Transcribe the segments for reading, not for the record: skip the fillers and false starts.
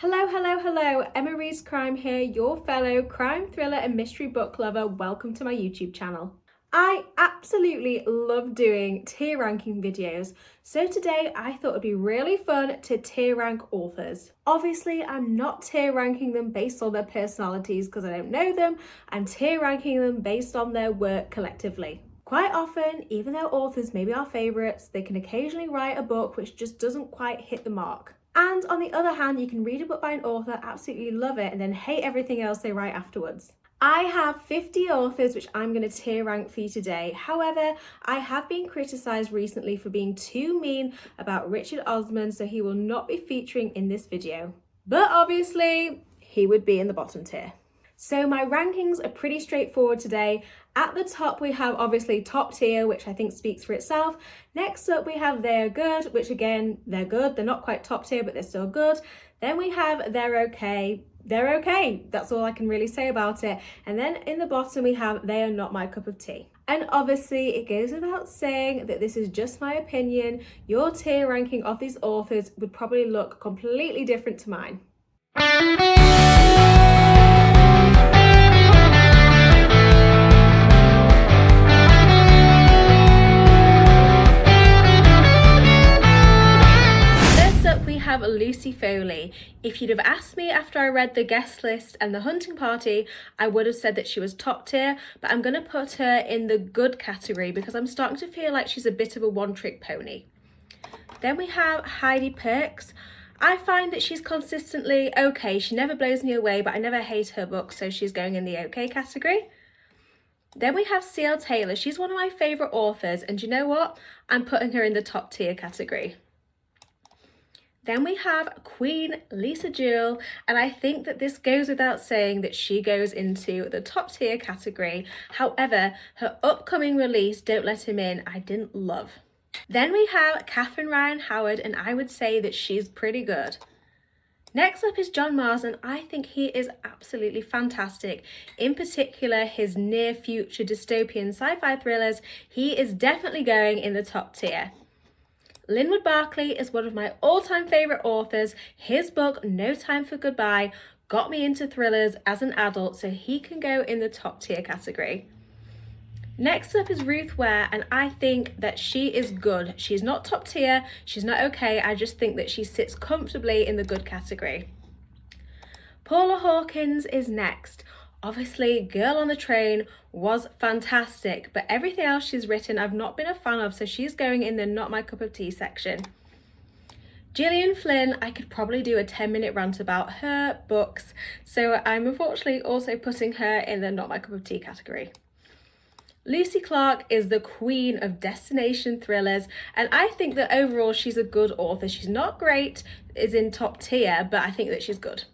Hello, hello, hello. Emma Rees Crime here, your fellow crime, thriller and mystery book lover. Welcome to my YouTube channel. I absolutely love doing tier ranking videos, so today I thought it'd be really fun to tier rank authors. Obviously, I'm not tier ranking them based on their personalities because I don't know them. I'm tier ranking them based on their work collectively. Quite often, even though authors may be our favourites, they can occasionally write a book which just doesn't quite hit the mark. And on the other hand, you can read a book by an author, absolutely love it, and then hate everything else they write afterwards. I have 50 authors which I'm going to tier rank for you today. However, I have been criticised recently for being too mean about Richard Osman, so he will not be featuring in this video. But obviously, he would be in the bottom tier. So my rankings are pretty straightforward today. At the top, we have obviously top tier, which I think speaks for itself. Next up, we have they're good, which again, they're good. They're not quite top tier, but they're still good. Then we have they're okay. They're okay. That's all I can really say about it. And then in the bottom, we have they are not my cup of tea. And obviously, it goes without saying that this is just my opinion. Your tier ranking of these authors would probably look completely different to mine. Have Lucy Foley. If you'd have asked me after I read the guest list and the hunting party, I would have said that she was top tier, but I'm going to put her in the good category because I'm starting to feel like she's a bit of a one-trick pony. Then we have Heidi Perks. I find that she's consistently okay. She never blows me away, but I never hate her books, so she's going in the okay category. Then we have C.L. Taylor. She's one of my favourite authors, and you know what? I'm putting her in the top tier category. Then we have Queen Lisa Jewell, and I think that this goes without saying that she goes into the top tier category. However, her upcoming release, Don't Let Him In, I didn't love. Then we have Catherine Ryan Howard, and I would say that she's pretty good. Next up is John Marsden. I think he is absolutely fantastic. In particular, his near future dystopian sci-fi thrillers, he is definitely going in the top tier. Linwood Barclay is one of my all-time favourite authors. His book, No Time for Goodbye, got me into thrillers as an adult, so he can go in the top tier category. Next up is Ruth Ware, and I think that she is good. She's not top tier, she's not okay, I just think that she sits comfortably in the good category. Paula Hawkins is next. Obviously, Girl on the Train was fantastic, but everything else she's written I've not been a fan of, so she's going in the not my cup of tea section. Gillian Flynn, I could probably do a 10-minute rant about her books, so I'm unfortunately also putting her in the not my cup of tea category. Lucy Clarke is the queen of destination thrillers, and I think that overall she's a good author. She's not great, is in top tier, but I think that she's good.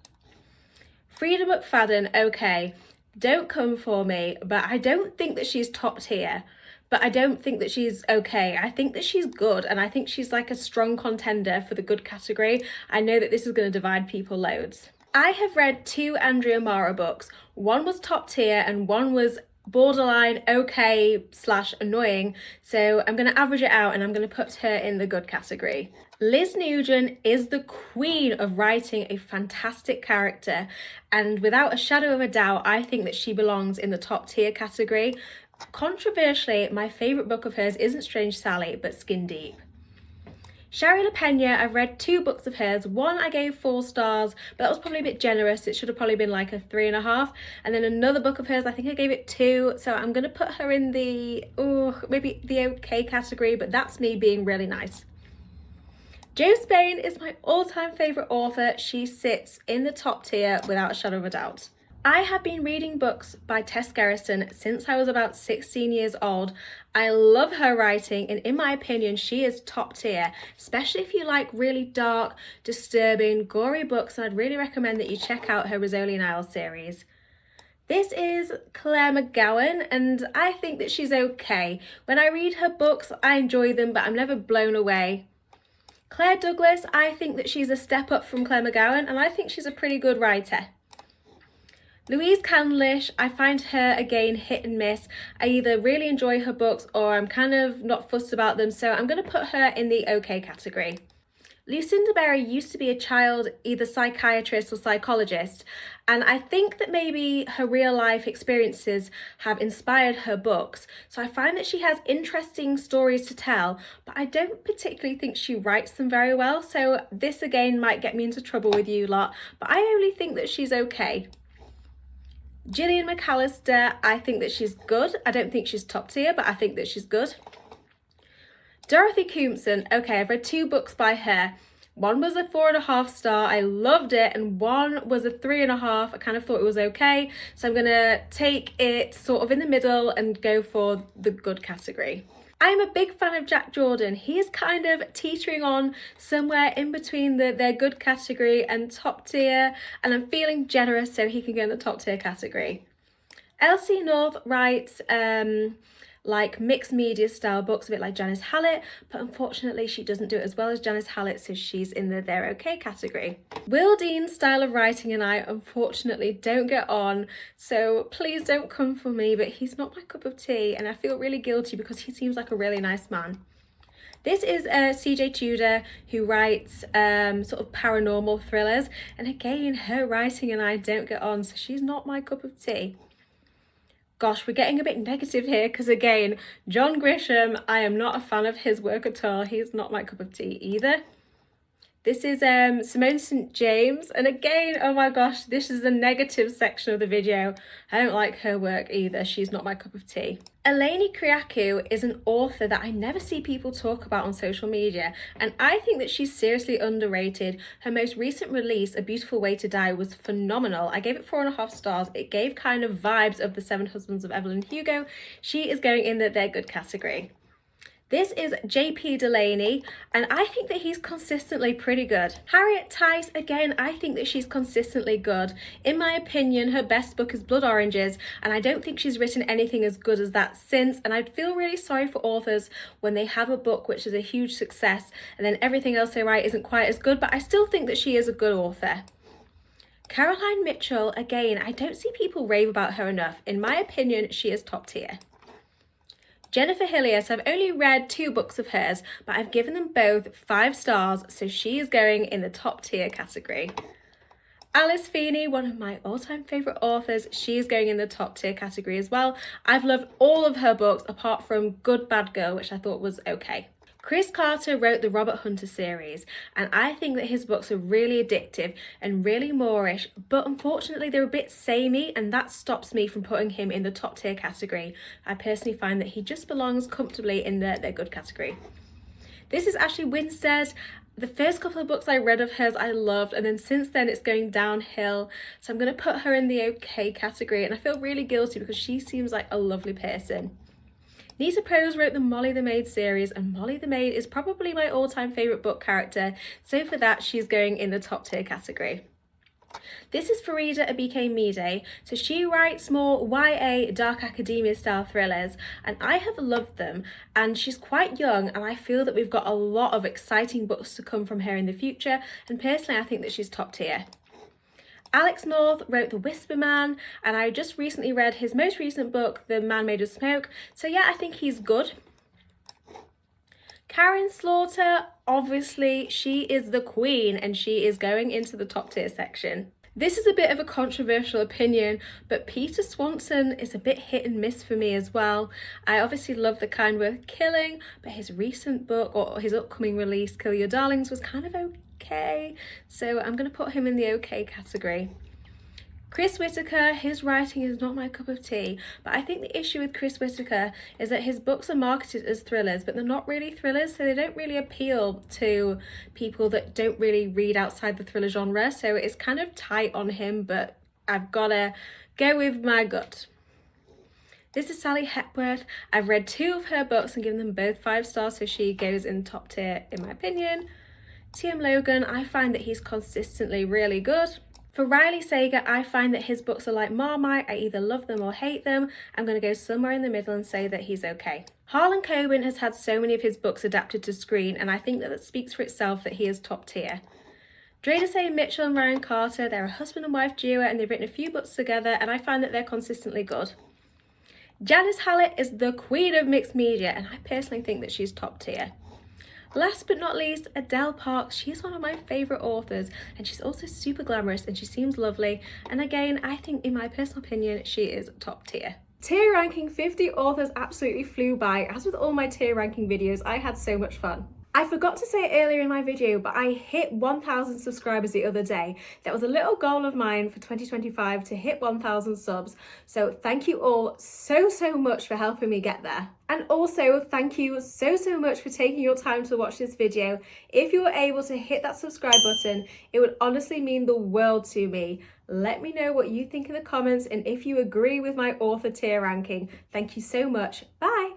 Freida McFadden, okay, don't come for me, but I don't think that she's top tier, but I don't think that she's okay. I think that she's good, and I think she's like a strong contender for the good category. I know that this is going to divide people loads. I have read 2 Andrea Mara books. One was top tier and one was borderline okay / annoying, so I'm going to average it out and I'm going to put her in the good category. Liz Nugent is the queen of writing a fantastic character, and without a shadow of a doubt, I think that she belongs in the top tier category. Controversially, my favourite book of hers isn't Strange Sally, but Skin Deep. Shari LaPena, I've read 2 books of hers. One I gave 4 stars, but that was probably a bit generous. It should have probably been like a 3.5. And then another book of hers, I think I gave it 2. So I'm going to put her in the, maybe the okay category, but that's me being really nice. Jo Spain is my all-time favourite author. She sits in the top tier without a shadow of a doubt. I have been reading books by Tess Gerritsen since I was about 16 years old. I love her writing, and in my opinion, she is top tier, especially if you like really dark, disturbing, gory books, and I'd really recommend that you check out her Rizzoli and Isles series. This is Claire McGowan, and I think that she's okay. When I read her books, I enjoy them, but I'm never blown away. Claire Douglas, I think that she's a step up from Claire McGowan, and I think she's a pretty good writer. Louise Candlish, I find her again hit and miss. I either really enjoy her books or I'm kind of not fussed about them, so I'm going to put her in the okay category. Lucinda Berry used to be a child either psychiatrist or psychologist, and I think that maybe her real life experiences have inspired her books. So I find that she has interesting stories to tell, but I don't particularly think she writes them very well. So this again might get me into trouble with you lot, but I only think that she's okay. Gillian McAllister, I think that she's good. I don't think she's top tier, but I think that she's good. Dorothy Coomson, okay, I've read 2 books by her. One was a 4.5 star, I loved it, and one was a 3.5. I kind of thought it was okay, so I'm gonna take it sort of in the middle and go for the good category. I'm a big fan of Jack Jordan. He is kind of teetering on somewhere in between their good category and top tier, and I'm feeling generous so he can go in the top tier category. Elsie North writes like mixed media style books, a bit like Janice Hallett, but unfortunately she doesn't do it as well as Janice Hallett, so she's in the they're okay category. Will Dean's style of writing and I unfortunately don't get on, so please don't come for me, but he's not my cup of tea and I feel really guilty because he seems like a really nice man. This is CJ Tudor, who writes sort of paranormal thrillers, and again her writing and I don't get on, so she's not my cup of tea. Gosh, we're getting a bit negative here because again, John Grisham, I am not a fan of his work at all. He's not my cup of tea either. This is Simone St. James, and again, oh my gosh, this is the negative section of the video. I don't like her work either. She's not my cup of tea. Eleni Kriakou is an author that I never see people talk about on social media, and I think that she's seriously underrated. Her most recent release, A Beautiful Way to Die, was phenomenal. I gave it 4.5 stars. It gave kind of vibes of The Seven Husbands of Evelyn Hugo. She is going in the they're good category. This is J.P. Delaney, and I think that he's consistently pretty good. Harriet Tice, again, I think that she's consistently good. In my opinion, her best book is Blood Oranges, and I don't think she's written anything as good as that since, and I'd feel really sorry for authors when they have a book which is a huge success, and then everything else they write isn't quite as good, but I still think that she is a good author. Caroline Mitchell, again, I don't see people rave about her enough. In my opinion, she is top tier. Jennifer Hillier, I've only read 2 books of hers, but I've given them both 5 stars, so she is going in the top tier category. Alice Feeney, one of my all-time favourite authors, she is going in the top tier category as well. I've loved all of her books apart from Good Bad Girl, which I thought was okay. Chris Carter wrote the Robert Hunter series, and I think that his books are really addictive and really Moorish, but unfortunately they're a bit samey, and that stops me from putting him in the top tier category. I personally find that he just belongs comfortably in their good category. This is Ashley Winstead. The first couple of books I read of hers I loved, and then since then it's going downhill, so I'm going to put her in the okay category, and I feel really guilty because she seems like a lovely person. Nita Prose wrote the Molly the Maid series, and Molly the Maid is probably my all-time favourite book character, so for that she's going in the top tier category. This is Farida Abike-Mide, so she writes more YA dark academia style thrillers, and I have loved them, and she's quite young, and I feel that we've got a lot of exciting books to come from her in the future, and personally I think that she's top tier. Alex North wrote The Whisper Man, and I just recently read his most recent book, The Man Made of Smoke, so yeah, I think he's good. Karin Slaughter, obviously, she is the queen, and she is going into the top tier section. This is a bit of a controversial opinion, but Peter Swanson is a bit hit and miss for me as well. I obviously love The Kind Worth Killing, but his recent book, or his upcoming release, Kill Your Darlings, was kind of okay, so I'm going to put him in the okay category. Chris Whitaker, his writing is not my cup of tea, but I think the issue with Chris Whitaker is that his books are marketed as thrillers, but they're not really thrillers, so they don't really appeal to people that don't really read outside the thriller genre, so it's kind of tight on him, but I've got to go with my gut. This is Sally Hepworth. I've read 2 of her books and given them both 5 stars, so she goes in top tier in my opinion. T.M. Logan, I find that he's consistently really good. For Riley Sager, I find that his books are like Marmite. I either love them or hate them. I'm going to go somewhere in the middle and say that he's okay. Harlan Coben has had so many of his books adapted to screen, and I think that that speaks for itself that he is top tier. Dreda Say Mitchell and Ryan Carter, they're a husband and wife duo, and they've written a few books together, and I find that they're consistently good. Janice Hallett is the queen of mixed media, and I personally think that she's top tier. Last but not least, Adele Parks. She's one of my favourite authors, and she's also super glamorous and she seems lovely. And again, I think in my personal opinion, she is top tier. Tier ranking 50 authors absolutely flew by. As with all my tier ranking videos, I had so much fun. I forgot to say it earlier in my video, but I hit 1,000 subscribers the other day. That was a little goal of mine for 2025 to hit 1,000 subs. So thank you all so much for helping me get there. And also thank you so much for taking your time to watch this video. If you were able to hit that subscribe button, it would honestly mean the world to me. Let me know what you think in the comments and if you agree with my author tier ranking. Thank you so much. Bye.